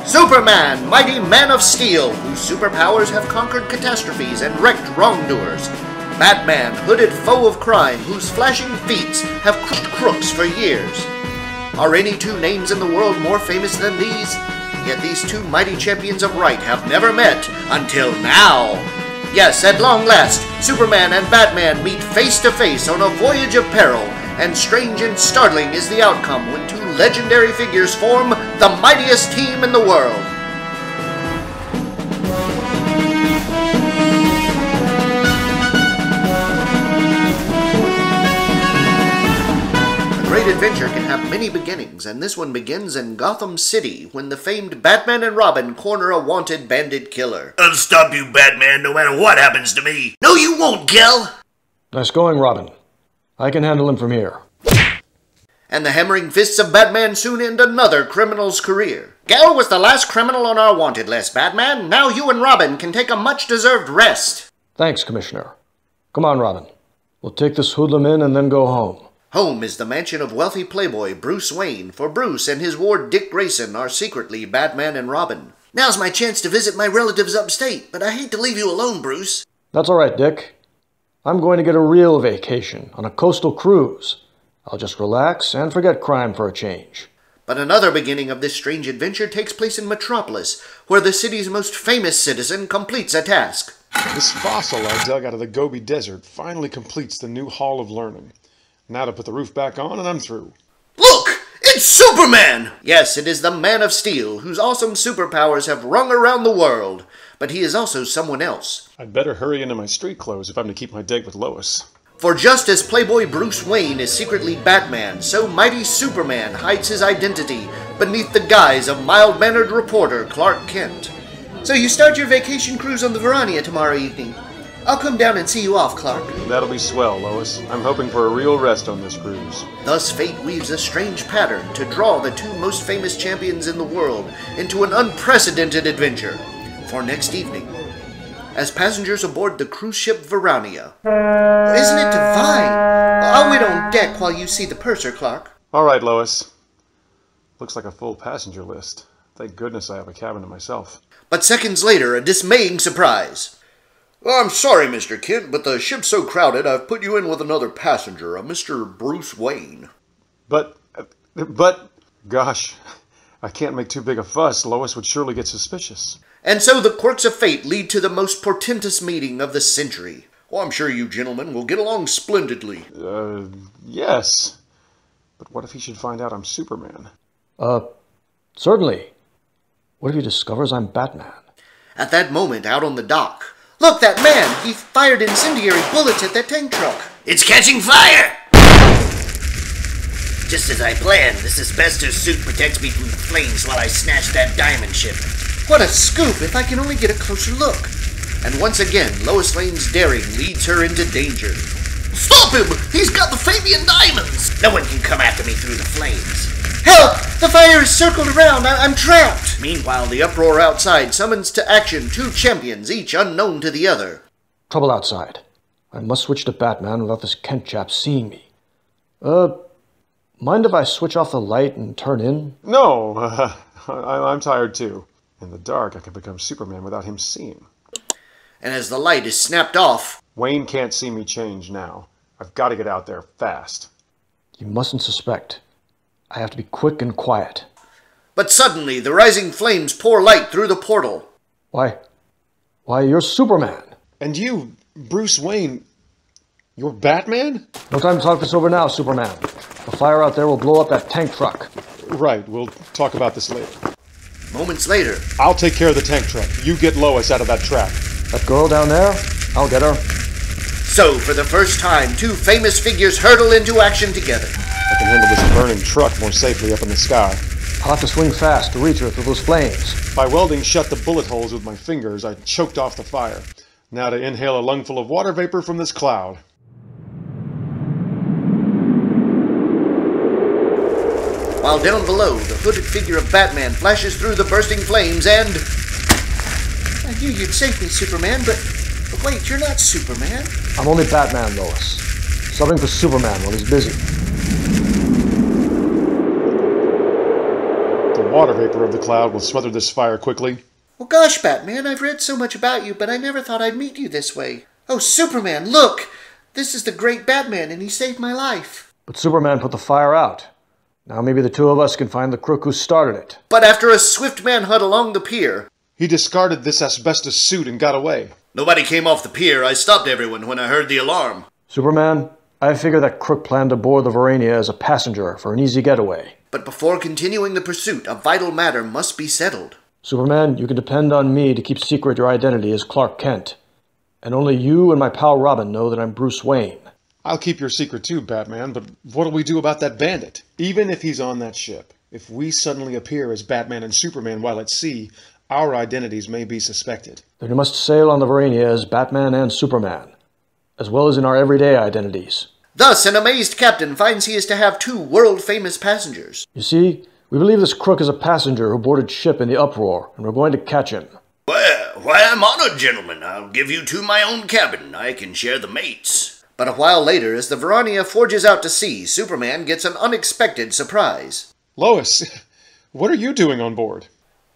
Superman, mighty man of steel, whose superpowers have conquered catastrophes and wrecked wrongdoers. Batman, hooded foe of crime, whose flashing feats have crushed crooks for years. Are any two names in the world more famous than these? Yet these two mighty champions of right have never met until now. Yes, at long last, Superman and Batman meet face to face on a voyage of peril, and strange and startling is the outcome when two legendary figures form the mightiest team in the world. A great adventure can have many beginnings, and this one begins in Gotham City when the famed Batman and Robin corner a wanted bandit killer. I'll stop you, Batman, no matter what happens to me. No, you won't, Gil! Nice going, Robin. I can handle him from here. And the hammering fists of Batman soon end another criminal's career. Gal was the last criminal on our wanted list, Batman. Now you and Robin can take a much-deserved rest. Thanks, Commissioner. Come on, Robin. We'll take this hoodlum in and then go home. Home is the mansion of wealthy playboy Bruce Wayne, for Bruce and his ward Dick Grayson are secretly Batman and Robin. Now's my chance to visit my relatives upstate, but I hate to leave you alone, Bruce. That's all right, Dick. I'm going to get a real vacation on a coastal cruise. I'll just relax and forget crime for a change. But another beginning of this strange adventure takes place in Metropolis, where the city's most famous citizen completes a task. This fossil I dug out of the Gobi Desert finally completes the new Hall of Learning. Now to put the roof back on and I'm through. Look! It's Superman! Yes, it is the Man of Steel, whose awesome superpowers have rung around the world. But he is also someone else. I'd better hurry into my street clothes if I'm to keep my date with Lois. For just as Playboy Bruce Wayne is secretly Batman, so mighty Superman hides his identity beneath the guise of mild-mannered reporter Clark Kent. So you start your vacation cruise on the Verania tomorrow evening. I'll come down and see you off, Clark. That'll be swell, Lois. I'm hoping for a real rest on this cruise. Thus fate weaves a strange pattern to draw the two most famous champions in the world into an unprecedented adventure for next evening, as passengers aboard the cruise ship Verania. Isn't it divine? I'll wait on deck while you see the purser, Clark. All right, Lois. Looks like a full passenger list. Thank goodness I have a cabin to myself. But seconds later, a dismaying surprise. I'm sorry, Mr. Kent, but the ship's so crowded I've put you in with another passenger, a Mr. Bruce Wayne. But, gosh, I can't make too big a fuss. Lois would surely get suspicious. And so the quirks of fate lead to the most portentous meeting of the century. Oh, I'm sure you gentlemen will get along splendidly. Yes. But what if he should find out I'm Superman? Certainly. What if he discovers I'm Batman? At that moment, out on the dock, look, that man! He fired incendiary bullets at that tank truck. It's catching fire! Just as I planned, this asbestos suit protects me from the flames while I snatch that diamond shipment. What a scoop, if I can only get a closer look. And once again, Lois Lane's daring leads her into danger. Stop him! He's got the Fabian diamonds! No one can come after me through the flames. Help! The fire is circled around. I'm trapped. Meanwhile, the uproar outside summons to action two champions, each unknown to the other. Trouble outside. I must switch to Batman without this Kent chap seeing me. Mind if I switch off the light and turn in? No, I'm tired too. In the dark, I can become Superman without him seeing. And as the light is snapped off... Wayne can't see me change now. I've got to get out there fast. You mustn't suspect. I have to be quick and quiet. But suddenly, the rising flames pour light through the portal. Why, you're Superman. And you, Bruce Wayne, you're Batman? No time to talk this over now, Superman. The fire out there will blow up that tank truck. Right, we'll talk about this later. Moments later... I'll take care of the tank truck. You get Lois out of that trap. That girl down there? I'll get her. So, for the first time, two famous figures hurtle into action together. I can handle this burning truck more safely up in the sky. I'll have to swing fast to reach her through those flames. By welding shut the bullet holes with my fingers, I choked off the fire. Now to inhale a lungful of water vapor from this cloud. While down below, the hooded figure of Batman flashes through the bursting flames and... I knew you'd save me, Superman, but wait, you're not Superman. I'm only Batman, Lois. Subbing for Superman while he's busy. The water vapor of the cloud will smother this fire quickly. Well, gosh, Batman, I've read so much about you, but I never thought I'd meet you this way. Oh, Superman, look! This is the great Batman, and he saved my life. But Superman put the fire out. Now maybe the two of us can find the crook who started it. But after a swift manhunt along the pier... He discarded this asbestos suit and got away. Nobody came off the pier. I stopped everyone when I heard the alarm. Superman, I figure that crook planned to board the Verania as a passenger for an easy getaway. But before continuing the pursuit, a vital matter must be settled. Superman, you can depend on me to keep secret your identity as Clark Kent. And only you and my pal Robin know that I'm Bruce Wayne. I'll keep your secret too, Batman, but what'll we do about that bandit? Even if he's on that ship, if we suddenly appear as Batman and Superman while at sea, our identities may be suspected. Then you must sail on the Verania as Batman and Superman, as well as in our everyday identities. Thus, an amazed captain finds he is to have two world-famous passengers. You see, we believe this crook is a passenger who boarded ship in the uproar, and we're going to catch him. Well, why, I'm honored, gentlemen. I'll give you to my own cabin. I can share the mates. But a while later, as the Verania forges out to sea, Superman gets an unexpected surprise. Lois, what are you doing on board?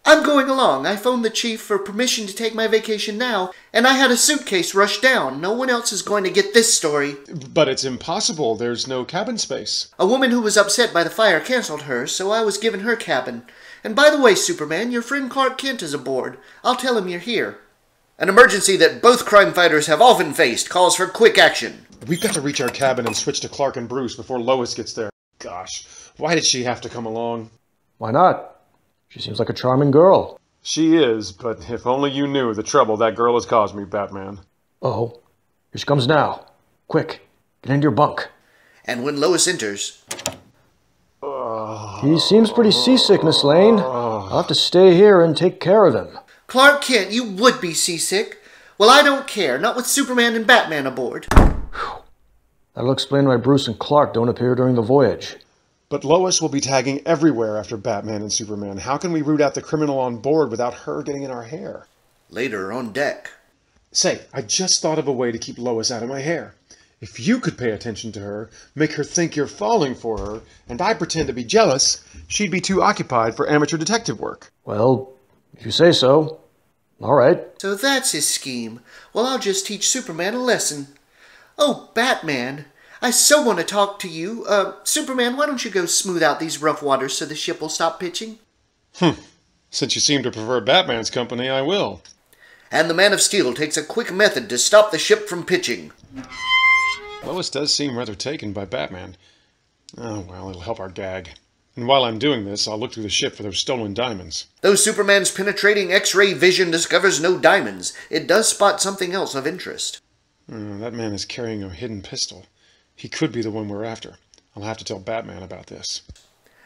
I'm going along. I phoned the chief for permission to take my vacation now, and I had a suitcase rushed down. No one else is going to get this story. But it's impossible. There's no cabin space. A woman who was upset by the fire canceled hers, so I was given her cabin. And by the way, Superman, your friend Clark Kent is aboard. I'll tell him you're here. An emergency that both crime fighters have often faced calls for quick action. We've got to reach our cabin and switch to Clark and Bruce before Lois gets there. Gosh, why did she have to come along? Why not? She seems like a charming girl. She is, but if only you knew the trouble that girl has caused me, Batman. Oh, here she comes now. Quick, get into your bunk. And when Lois enters... He seems pretty seasick, Miss Lane. I'll have to stay here and take care of him. Clark Kent, you would be seasick. Well, I don't care. Not with Superman and Batman aboard. That'll explain why Bruce and Clark don't appear during the voyage. But Lois will be tagging everywhere after Batman and Superman. How can we root out the criminal on board without her getting in our hair? Later on deck. Say, I just thought of a way to keep Lois out of my hair. If you could pay attention to her, make her think you're falling for her, and I pretend to be jealous, she'd be too occupied for amateur detective work. Well, if you say so. All right. So that's his scheme. Well, I'll just teach Superman a lesson. Oh, Batman, I so want to talk to you. Superman, why don't you go smooth out these rough waters so the ship will stop pitching? Since you seem to prefer Batman's company, I will. And the Man of Steel takes a quick method to stop the ship from pitching. Lois does seem rather taken by Batman. Oh, well, it'll help our gag. And while I'm doing this, I'll look through the ship for those stolen diamonds. Though Superman's penetrating X-ray vision discovers no diamonds, it does spot something else of interest. That man is carrying a hidden pistol. He could be the one we're after. I'll have to tell Batman about this.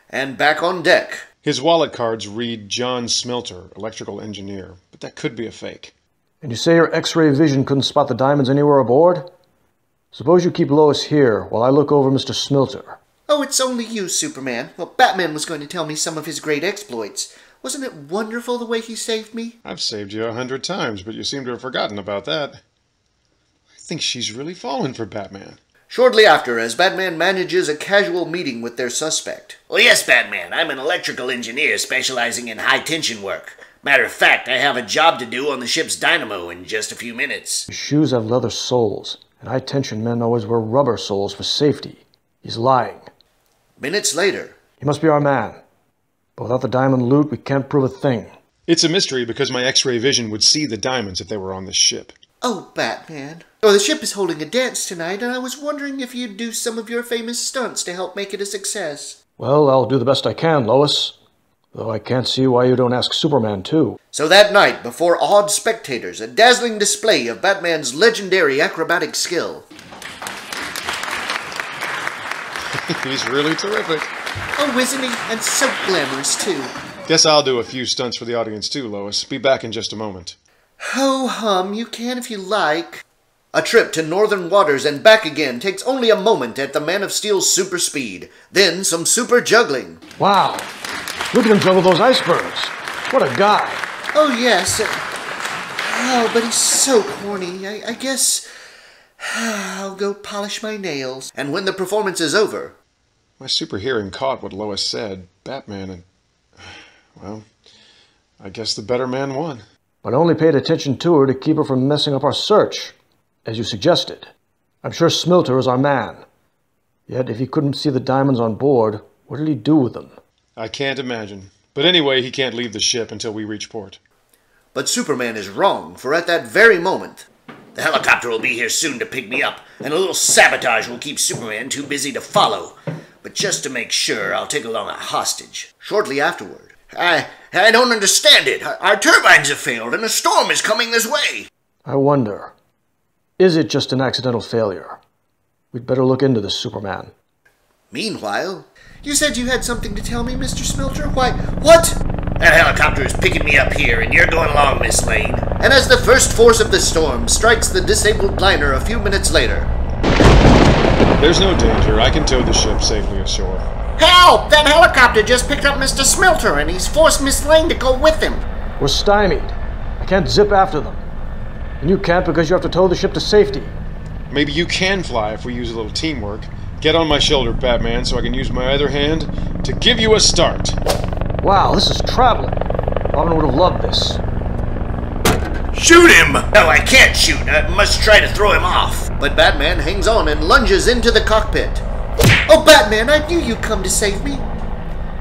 And back on deck. His wallet cards read John Smelter, electrical engineer, but that could be a fake. And you say your X-ray vision couldn't spot the diamonds anywhere aboard? Suppose you keep Lois here while I look over Mr. Smelter. Oh, it's only you, Superman. Well, Batman was going to tell me some of his great exploits. Wasn't it wonderful the way he saved me? I've saved you 100 times, but you seem to have forgotten about that. I think she's really fallen for Batman. Shortly after, as Batman manages a casual meeting with their suspect. Well, yes, Batman. I'm an electrical engineer specializing in high-tension work. Matter of fact, I have a job to do on the ship's dynamo in just a few minutes. His shoes have leather soles, and high-tension men always wear rubber soles for safety. He's lying. Minutes later. He must be our man. But without the diamond loot, we can't prove a thing. It's a mystery because my X-ray vision would see the diamonds if they were on this ship. Oh, Batman. Oh, the ship is holding a dance tonight, and I was wondering if you'd do some of your famous stunts to help make it a success. Well, I'll do the best I can, Lois. Though I can't see why you don't ask Superman, too. So that night, before awed spectators, a dazzling display of Batman's legendary acrobatic skill. He's really terrific. Oh, isn't he? And so glamorous, too. Guess I'll do a few stunts for the audience, too, Lois. Be back in just a moment. Ho-hum, you can if you like. A trip to northern waters and back again takes only a moment at the Man of Steel's super speed. Then some super juggling. Wow! Look at him juggle those icebergs. What a guy. Oh, yes. Oh, but he's so corny. I guess I'll go polish my nails. And when the performance is over... My super hearing caught what Lois said. Batman and... Well, I guess the better man won. But I only paid attention to her to keep her from messing up our search, as you suggested. I'm sure Smilter is our man. Yet, if he couldn't see the diamonds on board, what did he do with them? I can't imagine. But anyway, he can't leave the ship until we reach port. But Superman is wrong, for at that very moment, The helicopter will be here soon to pick me up, and a little sabotage will keep Superman too busy to follow. But just to make sure, I'll take along a hostage. shortly afterward, I don't understand it. Our turbines have failed, and a storm is coming this way. I wonder, is it just an accidental failure? We'd better look into this, Superman. meanwhile, you said you had something to tell me, Mr. Smilter? Why, what? That helicopter is picking me up here, and you're going along, Miss Lane. And as the first force of the storm strikes the disabled liner a few minutes later, There's no danger. I can tow the ship safely ashore. Help! That helicopter just picked up Mr. Smilter, and he's forced Miss Lane to go with him. We're stymied. I can't zip after them. And you can't because you have to tow the ship to safety. Maybe you can fly if we use a little teamwork. Get on my shoulder, Batman, so I can use my other hand to give you a start. Wow, this is traveling. Robin would have loved this. Shoot him! No, I can't shoot. I must try to throw him off. but Batman hangs on and lunges into the cockpit. Oh, Batman, I knew you'd come to save me.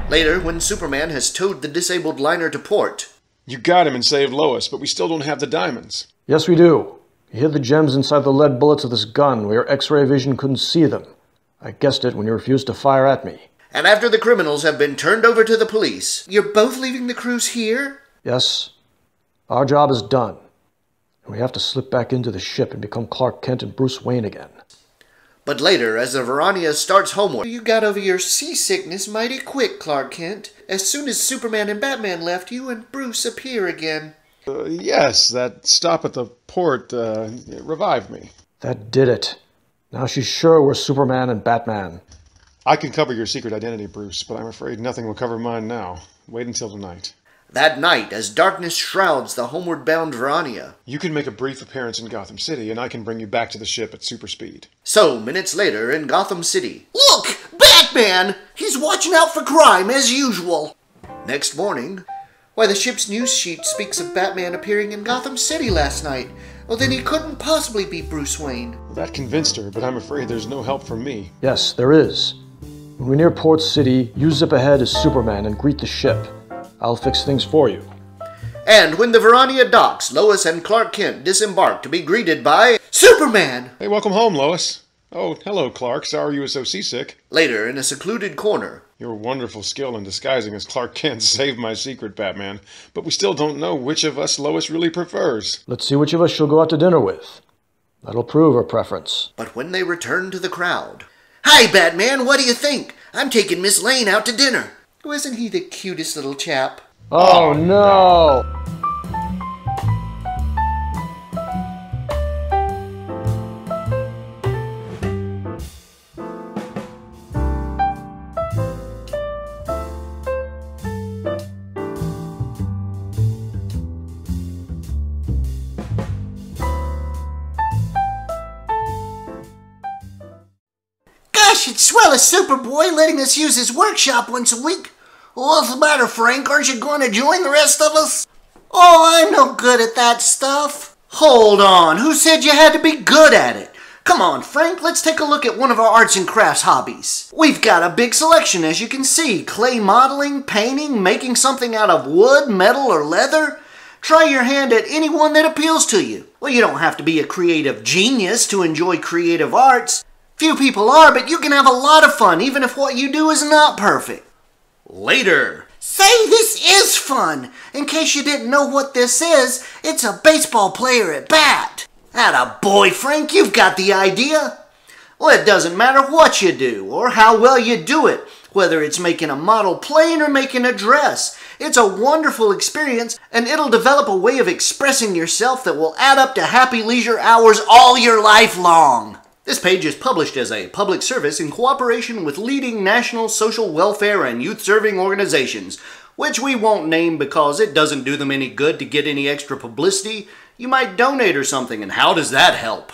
Later, when Superman has towed the disabled liner to port, You got him and saved Lois, but we still don't have the diamonds. Yes, we do. He hid the gems inside the lead bullets of this gun where your X-ray vision couldn't see them. I guessed it when you refused to fire at me. and after the criminals have been turned over to the police, you're both leaving the cruise here? Yes, our job is done. And we have to slip back into the ship and become Clark Kent and Bruce Wayne again. But later, as the Verania starts homeward, you got over your seasickness mighty quick, Clark Kent. As soon as Superman and Batman left, you and Bruce appear again. Yes, that stop at the port revived me. That did it. Now she's sure we're Superman and Batman. I can cover your secret identity, Bruce, but I'm afraid nothing will cover mine now. Wait until tonight. That night, as darkness shrouds the homeward-bound Verania. You can make a brief appearance in Gotham City, and I can bring you back to the ship at super speed. So, minutes later, in Gotham City. Look! Batman! He's watching out for crime, as usual. Next morning, why, the ship's news sheet speaks of Batman appearing in Gotham City last night. Well, then he couldn't possibly be Bruce Wayne. That convinced her, but I'm afraid there's no help from me. Yes, there is. When we're near Port City, you zip ahead as Superman and greet the ship. I'll fix things for you. And when the Verania docks, Lois and Clark Kent disembark to be greeted by Superman! Hey, welcome home, Lois. Oh, hello, Clark. Sorry you were so seasick. Later, in a secluded corner, Your wonderful skill in disguising as Clark Kent saved my secret, Batman. But we still don't know which of us Lois really prefers. Let's see which of us she'll go out to dinner with. That'll prove her preference. but when they return to the crowd, Hi, Batman, what do you think? I'm taking Miss Lane out to dinner. isn't he the cutest little chap? Oh no! Gosh, it's swell of Superboy letting us use his workshop once a week. What's the matter, Frank? Aren't you going to join the rest of us? Oh, I'm no good at that stuff. Hold on, who said you had to be good at it? Come on, Frank, let's take a look at one of our arts and crafts hobbies. We've got a big selection, as you can see. Clay modeling, painting, making something out of wood, metal, or leather. Try your hand at any one that appeals to you. Well, you don't have to be a creative genius to enjoy creative arts. Few people are, but you can have a lot of fun, even if what you do is not perfect. Later, Say, this is fun! In case you didn't know what this is, it's a baseball player at bat. Atta boy, Frank, you've got the idea. Well, it doesn't matter what you do, or how well you do it, whether it's making a model plane or making a dress. It's a wonderful experience, and it'll develop a way of expressing yourself that will add up to happy leisure hours all your life long. this page is published as a public service in cooperation with leading national social welfare and youth-serving organizations, which we won't name because it doesn't do them any good to get any extra publicity. You might donate or something, and how does that help?